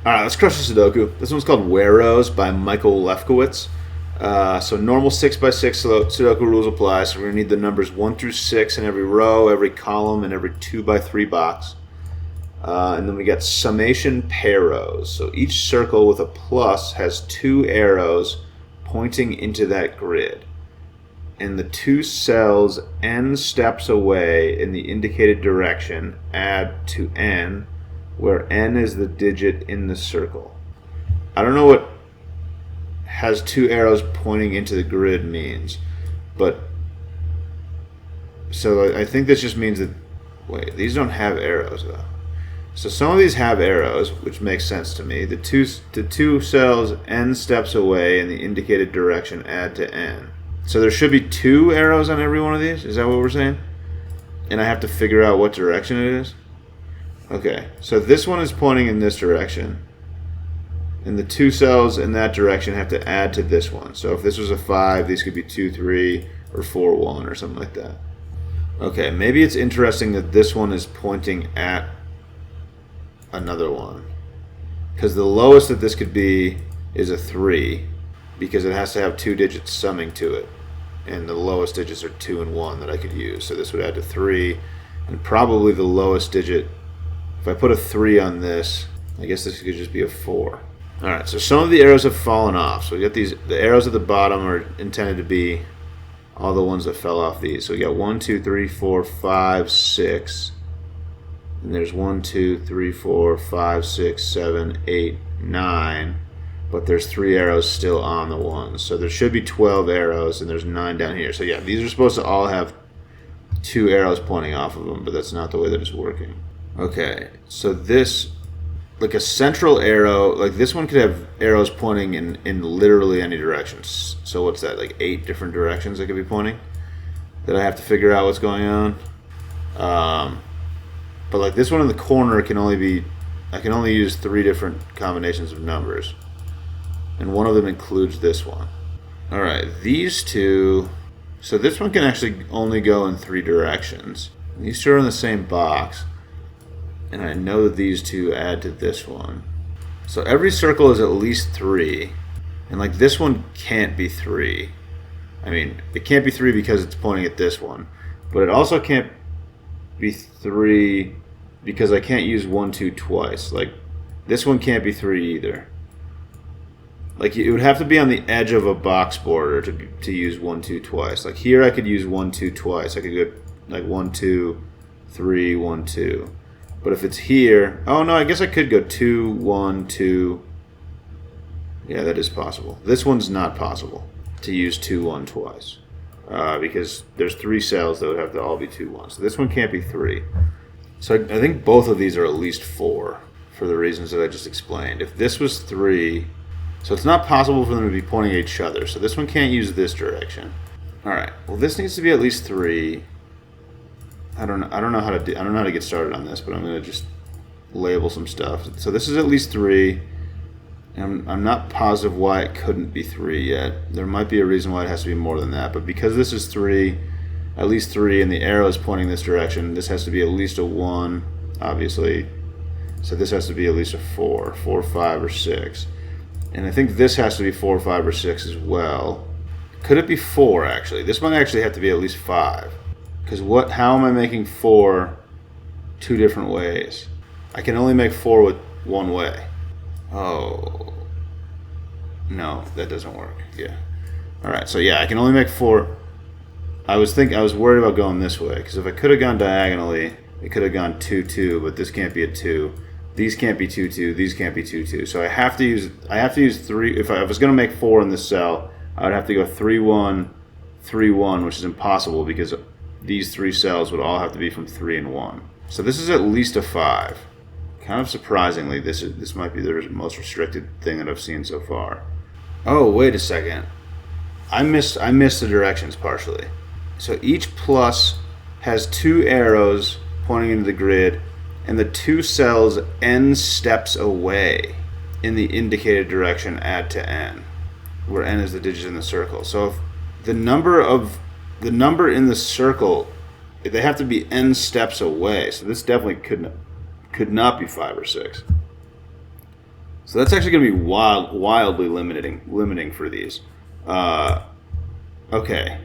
All right, let's crush the Sudoku. This one's called Whereows by Michael Lefkowitz. So normal 6x6 Sudoku rules apply. So we're going to need the numbers 1 through 6 in every row, every column, and every 2x3 box. And then we got summation pair rows. So each circle with a plus has 2 arrows pointing into that grid. And the 2 cells n steps away in the indicated direction add to n, where n is the digit in the circle. I don't know what has 2 arrows pointing into the grid means, but so I think this just means that, wait, these don't have arrows though. So some of these have arrows, which makes sense to me. The two cells n steps away in the indicated direction add to n. So there should be 2 arrows on every one of these? Is that what we're saying? And I have to figure out what direction it is? Okay, so this one is pointing in this direction. And the 2 cells in that direction have to add to this one. So if this was a 5, these could be 2, 3, or 4, 1, or something like that. Okay, maybe it's interesting that this one is pointing at another one. Because the lowest that this could be is a 3, because it has to have 2 digits summing to it. And the lowest digits are 2 and 1 that I could use. So this would add to 3, and probably the lowest digit, if I put a 3 on this, I guess this could just be a 4. Alright, so some of the arrows have fallen off. So we got these, the arrows at the bottom are intended to be all the ones that fell off these. So we got 1, 2, 3, 4, 5, 6. And there's 1, 2, 3, 4, 5, 6, 7, 8, 9. But there's 3 arrows still on the ones. So there should be 12 arrows, and there's 9 down here. So yeah, these are supposed to all have 2 arrows pointing off of them, but that's not the way that it's working. Okay, so this, like a central arrow, like this one could have arrows pointing in literally any directions. So what's that, like 8 different directions that could be pointing? That I have to figure out what's going on. But like this one in the corner can only be, I can only use 3 different combinations of numbers. And one of them includes this one. Alright, these 2, so this one can actually only go in 3 directions. These 2 are in the same box. And I know that these 2 add to this one. So every circle is at least 3. And like this one can't be 3. I mean, it can't be 3 because it's pointing at this one. But it also can't be 3 because I can't use 1, 2 twice. Like this one can't be 3 either. Like it would have to be on the edge of a box border to use 1, 2 twice. Like here I could use 1, 2 twice. I could go like 1, 2, 3, 1, 2. But if it's here, oh no, I guess I could go 2, 1, 2. Yeah, that is possible. This one's not possible to use 2, 1 twice. Because there's 3 cells that would have to all be 2, 1. So this one can't be 3. So I think both of these are at least 4 for the reasons that I just explained. If this was 3, so it's not possible for them to be pointing at each other. So this one can't use this direction. All right. Well, this needs to be at least 3. I don't know how to get started on this, but I'm going to just label some stuff. So this is at least 3. And I'm not positive why it couldn't be 3 yet. There might be a reason why it has to be more than that, but because this is 3, at least 3, and the arrow is pointing this direction, this has to be at least a 1, obviously. So this has to be at least a 4, 4, 5, or 6. And I think this has to be 4, 5, or 6 as well. Could it be 4, actually? This might actually have to be at least 5. Because how am I making 4 2 different ways? I can only make 4 with one way. Oh. No, that doesn't work. Yeah. Alright, so yeah, I can only make 4. I was worried about going this way, because if I could have gone diagonally, it could have gone 2, 2, but this can't be a 2. These can't be 2, 2. These can't be 2, 2. So I have to use 3. If I was going to make 4 in this cell, I would have to go 3, 1, 3, 1, which is impossible because these 3 cells would all have to be from 3 and 1. So this is at least a 5. Kind of surprisingly, this might be the most restricted thing that I've seen so far. Oh, wait a second. I missed the directions partially. So each plus has 2 arrows pointing into the grid, and the 2 cells n steps away in the indicated direction add to n, where n is the digit in the circle. So if the number in the circle, they have to be n steps away. So this definitely could not be 5 or 6. So that's actually going to be wildly limiting for these. Okay.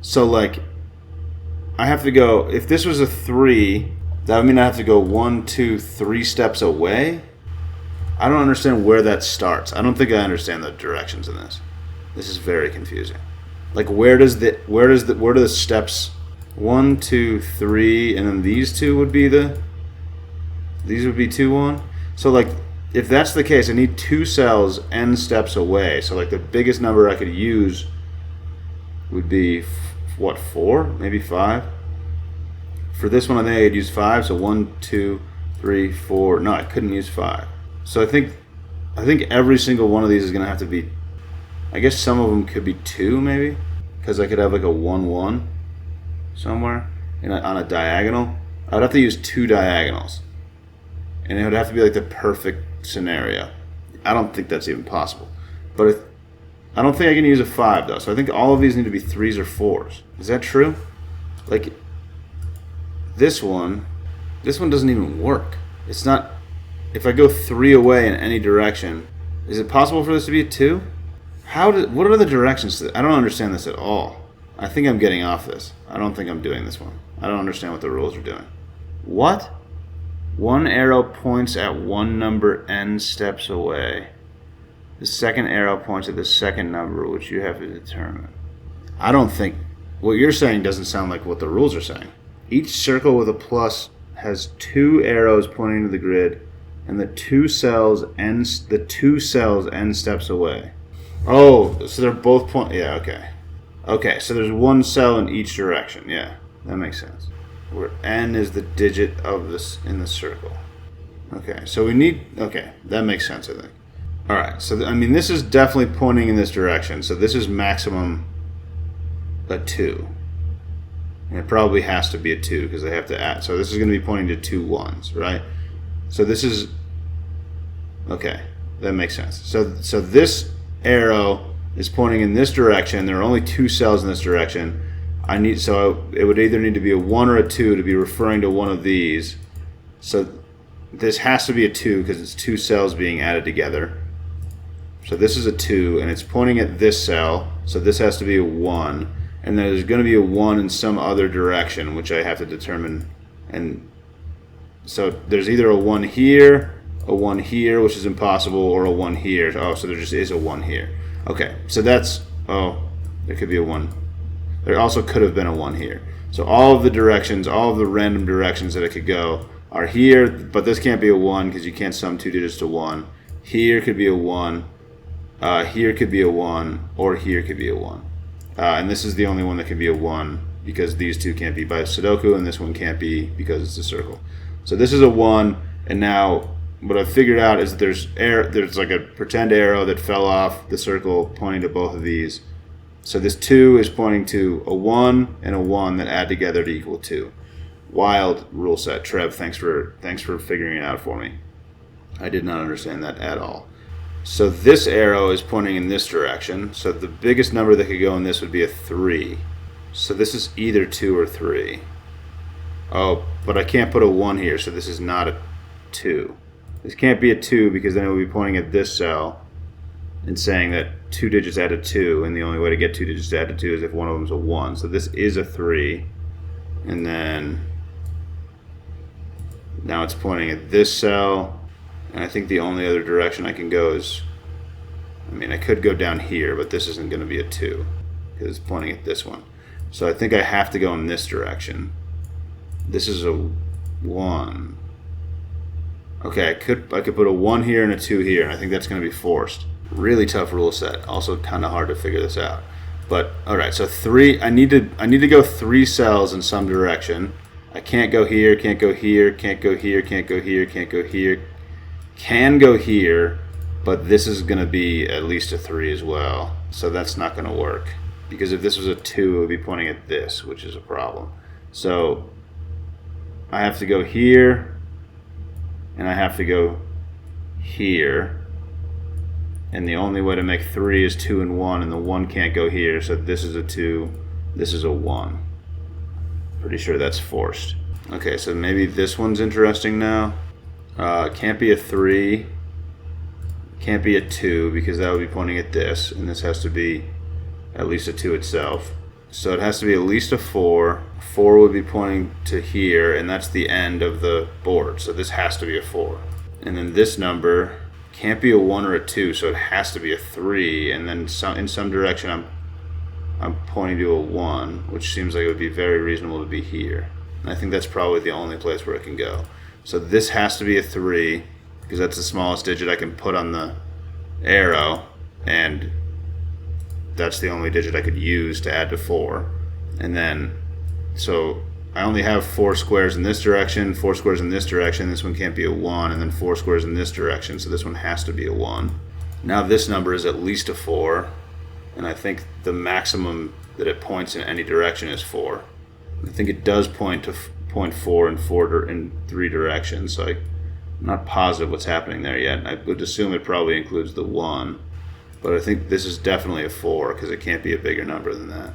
So, like, I have to go... If this was a 3, that would mean I have to go 1, 2, 3 steps away? I don't understand where that starts. I don't think I understand the directions in this. This is very confusing. Like, where do the steps... 1, 2, 3, and then these two would be these would be 2, 1. So, like, if that's the case, I need 2 cells n steps away. So, like, the biggest number I could use would be, what, 4? Maybe 5? For this one, I think I could use 5. So 1, 2, 3, 4. No, I couldn't use 5. So I think every single one of these is going to have to be... I guess some of them could be 2, maybe? Because I could have, like, a 1, 1 somewhere on a diagonal. I would have to use 2 diagonals. And it would have to be, like, the perfect scenario. I don't think that's even possible. But I don't think I can use a 5, though. So I think all of these need to be 3s or 4s. Is that true? Like, this one doesn't even work. It's not... If I go 3 away in any direction, is it possible for this to be a 2? What are the directions? I don't understand this at all. I think I'm getting off this. I don't think I'm doing this one. I don't understand what the rules are doing. What? One arrow points at one number n steps away. The second arrow points at the second number, which you have to determine. I don't think... What you're saying doesn't sound like what the rules are saying. Each circle with a plus has 2 arrows pointing to the grid, and the two cells n steps away. Oh, so they're both yeah, okay. Okay, so there's 1 cell in each direction. Yeah, that makes sense. Where n is the digit of this in the circle. Okay, so we need... Okay, that makes sense, I think. Alright, so I mean, this is definitely pointing in this direction. So this is maximum a 2. And it probably has to be a 2 because they have to add. So this is going to be pointing to 2 1s, right? So this is... Okay, that makes sense. So this arrow is pointing in this direction. There are only 2 cells in this direction. It would either need to be a 1 or a 2 to be referring to one of these. So this has to be a 2 because it's 2 cells being added together. So this is a 2, and it's pointing at this cell. So this has to be a 1. And there's going to be a 1 in some other direction, which I have to determine. And so there's either a 1 here, a 1 here, which is impossible, or a 1 here. Oh, so there just is a 1 here. Okay, so that's... Oh, there could be a 1. There also could have been a 1 here. So all of the directions, all of the random directions that it could go are here, but this can't be a 1 because you can't sum 2 digits to 1. Here could be a 1. Here could be a 1, or here could be a 1. And this is the only one that can be a 1 because these two can't be by Sudoku, and this one can't be because it's a circle. So this is a 1, and now what I've figured out is that there's like a pretend arrow that fell off the circle pointing to both of these. So this 2 is pointing to a 1 and a 1 that add together to equal 2. Wild rule set. Trev, thanks for figuring it out for me. I did not understand that at all. So this arrow is pointing in this direction. So the biggest number that could go in this would be a 3. So this is either 2 or 3. Oh, but I can't put a 1 here, so this is not a 2. This can't be a 2 because then it would be pointing at this cell and saying that 2 digits add a 2, and the only way to get 2 digits to add to 2 is if one of them is a 1. So this is a 3, and then now it's pointing at this cell. And I think the only other direction I can go is, I mean, I could go down here, but this isn't going to be a 2 because it's pointing at this one. So I think I have to go in this direction. This is a 1. Okay, I could put a 1 here and a 2 here, and I think that's going to be forced. Really tough rule set. Also kind of hard to figure this out. But all right, so 3. I need to go 3 cells in some direction. I can't go here, can't go here, can't go here, can't go here, can't go here. Can go here, but this is going to be at least a 3 as well. So that's not going to work. Because if this was a 2, it would be pointing at this, which is a problem. So I have to go here, and I have to go here. And the only way to make 3 is 2 and 1, and the 1 can't go here. So this is a 2, this is a 1. Pretty sure that's forced. Okay, so maybe this one's interesting now. Can't be a 3. can't be a 2 because that would be pointing at this, and this has to be at least a 2 itself. So it has to be at least a 4. 4 would be pointing to here, and that's the end of the board. So this has to be a 4. And then this number can't be a 1 or a 2, so it has to be a 3. And then in some direction, I'm pointing to a 1, which seems like it would be very reasonable to be here. And I think that's probably the only place where it can go. So this has to be a 3, because that's the smallest digit I can put on the arrow, and that's the only digit I could use to add to 4. And then, so I only have 4 squares in this direction, 4 squares in this direction. This one can't be a 1, and then 4 squares in this direction, so this one has to be a 1. Now this number is at least a 4, and I think the maximum that it points in any direction is 4. I think it does point to point 4 in 3 directions, so I'm not positive what's happening there yet. I would assume it probably includes the 1, but I think this is definitely a 4 because it can't be a bigger number than that.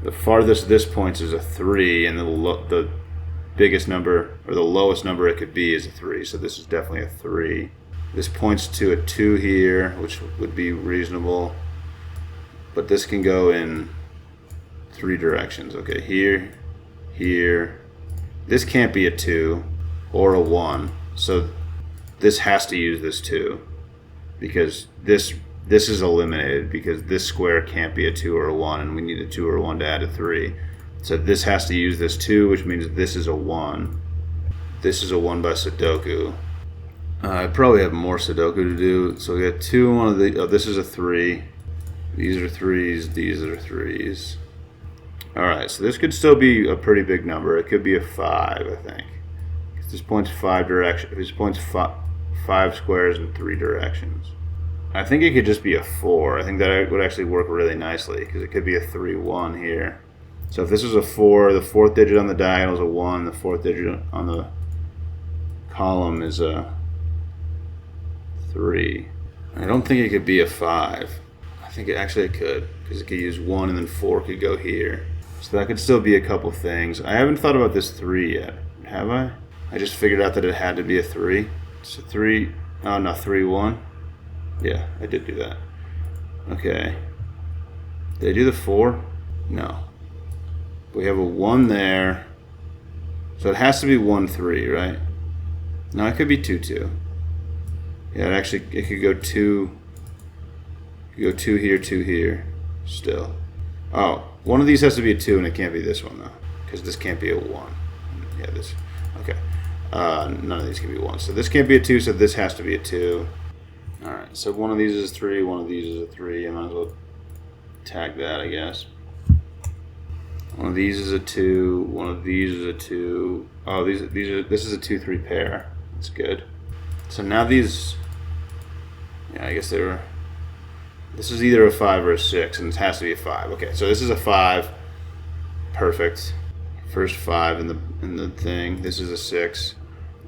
The farthest this points is a 3, and the biggest number, or the lowest number it could be, is a 3, so this is definitely a 3. This points to a 2 here, which would be reasonable, but this can go in 3 directions. Okay, here, here. This can't be a 2 or a 1, so this has to use this 2, because this is eliminated, because this square can't be a 2 or a 1, and we need a 2 or a 1 to add a 3. So this has to use this 2, which means this is a 1. This is a 1 by Sudoku. I probably have more Sudoku to do, so we got 2 and 1 of the. Oh, this is a 3. These are 3s. These are 3s. All right, so this could still be a pretty big number. It could be a 5, I think. This points 5 directions. This points 5 squares in 3 directions. I think it could just be a 4. I think that would actually work really nicely, because it could be a 3, 1 here. So if this is a 4, the 4th digit on the diagonal is a 1, the 4th digit on the column is a 3. I don't think it could be a 5. I think it could, because it could use 1 and then 4 could go here. So that could still be a couple things. I haven't thought about this 3 yet, have I? I just figured out that it had to be a 3. It's a 3, oh no, 3, 1. Yeah, I did do that. Okay. Did I do the 4? No. We have a 1 there. So it has to be 1, 3, right? No, it could be 2, 2. Yeah, it could go 2. It could go 2 here, 2 here. Still. Oh, one of these has to be a 2, and it can't be this one, though. Because this can't be a 1. Yeah, this. Okay. None of these can be 1. So this can't be a 2, so this has to be a 2. Alright, so one of these is 3, one of these is a 3. I might as well tag that, I guess. One of these is a 2, one of these is a 2. Oh, this is a 2, 3 pair. That's good. So now these, yeah, I guess this is either a 5 or a 6, and it has to be a 5. Okay, so this is a 5. Perfect. First 5 in the thing. This is a 6.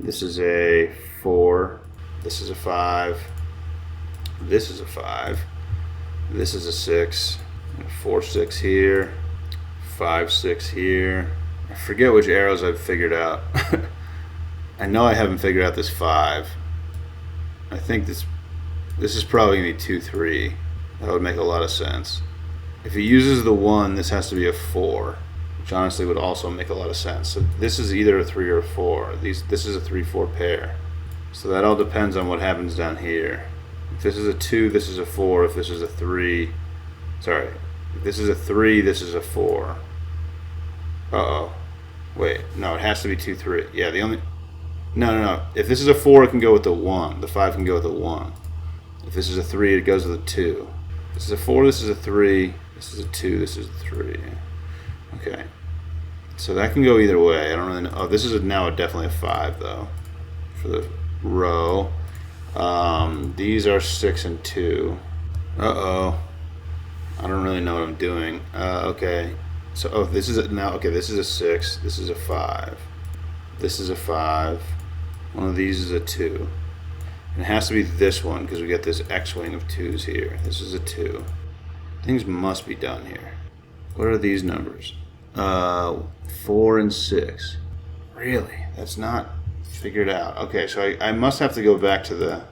This is a 4. This is a 5. This is a 5. This is a 6. 4, 6 here. 5, 6 here. I forget which arrows I've figured out. I know I haven't figured out this 5. I think this is probably going to be 2, 3. That would make a lot of sense. If he uses the 1, this has to be a 4, which honestly would also make a lot of sense. So this is either a 3 or a 4. This is a 3, 4 pair. So that all depends on what happens down here. If this is a 2, this is a 4. If this is a 3, sorry. If this is a 3, this is a 4. Uh-oh. Wait, no, it has to be 2, 3. Yeah, No. If this is a 4, it can go with the 1. The 5 can go with the 1. If this is a 3, it goes with a 2. This is a 4, this is a 3. This is a 2, this is a 3. Okay. So that can go either way. I don't really know. Oh, this is now definitely a 5, though, for the row. These are 6 and 2. Uh-oh. I don't really know what I'm doing. Okay. So, this is this is a 6. This is a 5. This is a 5. One of these is a 2. And it has to be this one, because we get this X-wing of 2s here. This is a 2. Things must be done here. What are these numbers? 4 and 6. Really? That's not figured out. Okay, so I must have to go back to the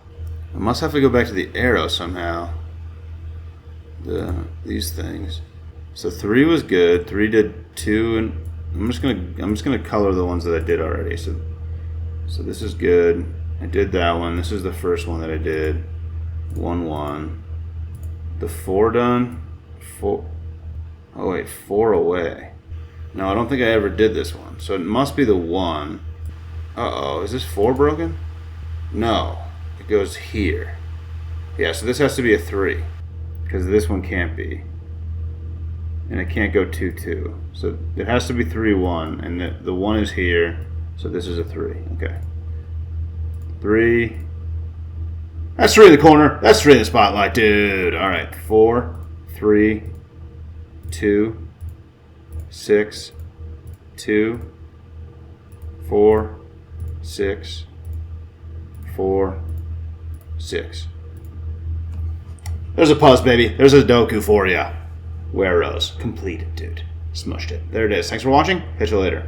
I must have to go back to the arrow somehow. These things. So 3 was good. 3 did 2, and I'm just gonna color the ones that I did already. So this is good. I did that one. This is the first one that I did. 1 1. The 4 done. 4. Oh wait, 4 away. No, I don't think I ever did this one. So it must be the 1. Uh-oh, is this 4 broken? No, it goes here. Yeah, so this has to be a 3, because this one can't be. And it can't go 2 2. So it has to be 3 1, and the 1 is here, so this is a 3. Okay. 3. That's 3 in the corner. That's 3 in the spotlight, dude. All right, 4, 3, 2, 6, 2, 4, 6, 4, 6. There's a puzz, baby. There's a doku for ya. Whereows. Completed, dude. Smushed it. There it is. Thanks for watching. Catch you later.